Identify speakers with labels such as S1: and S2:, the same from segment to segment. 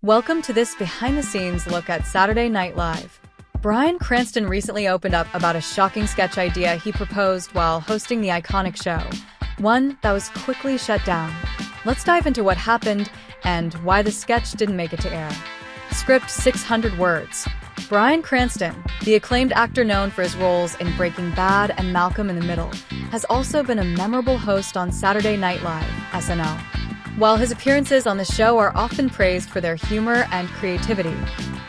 S1: Welcome to this behind-the-scenes look at Saturday Night Live. Bryan Cranston recently opened up about a shocking sketch idea he proposed while hosting the iconic show, one that was quickly shut down. Let's dive into what happened and why the sketch didn't make it to air. Script 600 words. Bryan Cranston, the acclaimed actor known for his roles in Breaking Bad and Malcolm in the Middle, has also been a memorable host on Saturday Night Live, SNL. While his appearances on the show are often praised for their humor and creativity,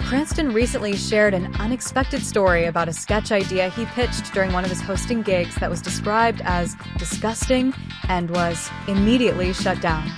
S1: Cranston recently shared an unexpected story about a sketch idea he pitched during one of his hosting gigs that was described as disgusting and was immediately shut down.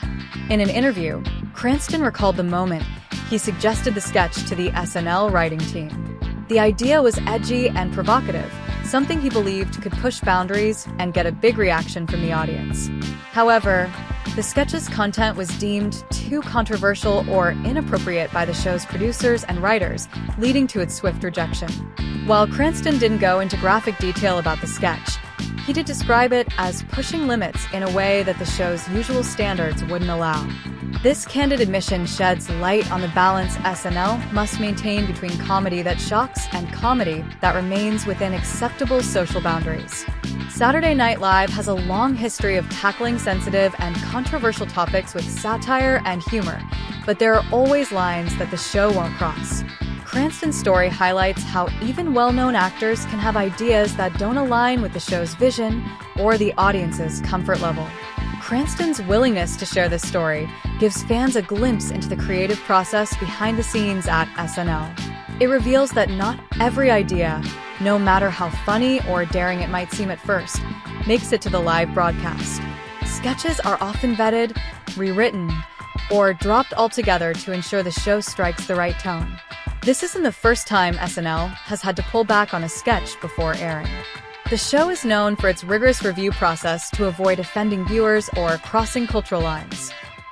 S1: In an interview, Cranston recalled the moment he suggested the sketch to the SNL writing team. The idea was edgy and provocative, something he believed could push boundaries and get a big reaction from the audience. However, the sketch's content was deemed too controversial or inappropriate by the show's producers and writers, leading to its swift rejection. While Cranston didn't go into graphic detail about the sketch, he did describe it as pushing limits in a way that the show's usual standards wouldn't allow. This candid admission sheds light on the balance SNL must maintain between comedy that shocks and comedy that remains within acceptable social boundaries. Saturday Night Live has a long history of tackling sensitive and controversial topics with satire and humor, but there are always lines that the show won't cross. Cranston's story highlights how even well-known actors can have ideas that don't align with the show's vision or the audience's comfort level. Cranston's willingness to share this story gives fans a glimpse into the creative process behind the scenes at SNL. It reveals that not every idea, no matter how funny or daring it might seem at first, makes it to the live broadcast. Sketches are often vetted, rewritten, or dropped altogether to ensure the show strikes the right tone. This isn't the first time SNL has had to pull back on a sketch before airing. The show is known for its rigorous review process to avoid offending viewers or crossing cultural lines.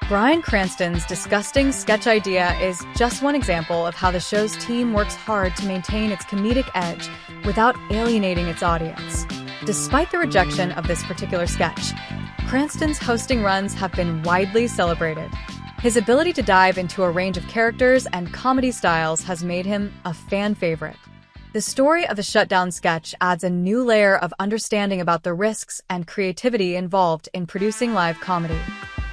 S1: Bryan Cranston's disgusting sketch idea is just one example of how the show's team works hard to maintain its comedic edge without alienating its audience. Despite the rejection of this particular sketch, Cranston's hosting runs have been widely celebrated. His ability to dive into a range of characters and comedy styles has made him a fan favorite. The story of the shutdown sketch adds a new layer of understanding about the risks and creativity involved in producing live comedy.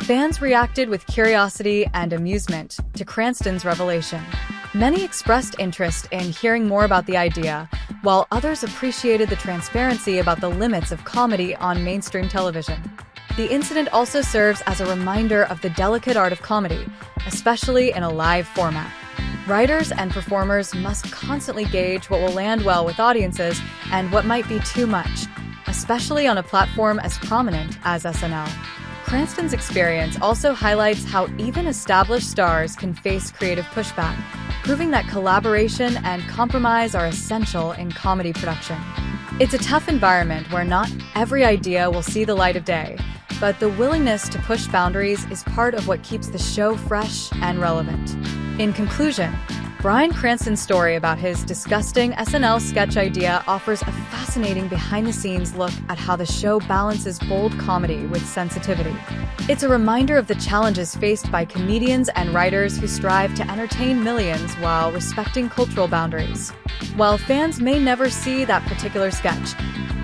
S1: Fans reacted with curiosity and amusement to Cranston's revelation. Many expressed interest in hearing more about the idea, while others appreciated the transparency about the limits of comedy on mainstream television. The incident also serves as a reminder of the delicate art of comedy, especially in a live format. Writers and performers must constantly gauge what will land well with audiences and what might be too much, especially on a platform as prominent as SNL. Cranston's experience also highlights how even established stars can face creative pushback, proving that collaboration and compromise are essential in comedy production. It's a tough environment where not every idea will see the light of day, but the willingness to push boundaries is part of what keeps the show fresh and relevant. In conclusion, Bryan Cranston's story about his disgusting SNL sketch idea offers a fascinating behind-the-scenes look at how the show balances bold comedy with sensitivity. It's a reminder of the challenges faced by comedians and writers who strive to entertain millions while respecting cultural boundaries. While fans may never see that particular sketch,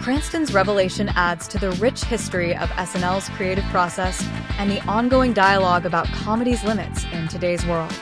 S1: Cranston's revelation adds to the rich history of SNL's creative process and the ongoing dialogue about comedy's limits in today's world.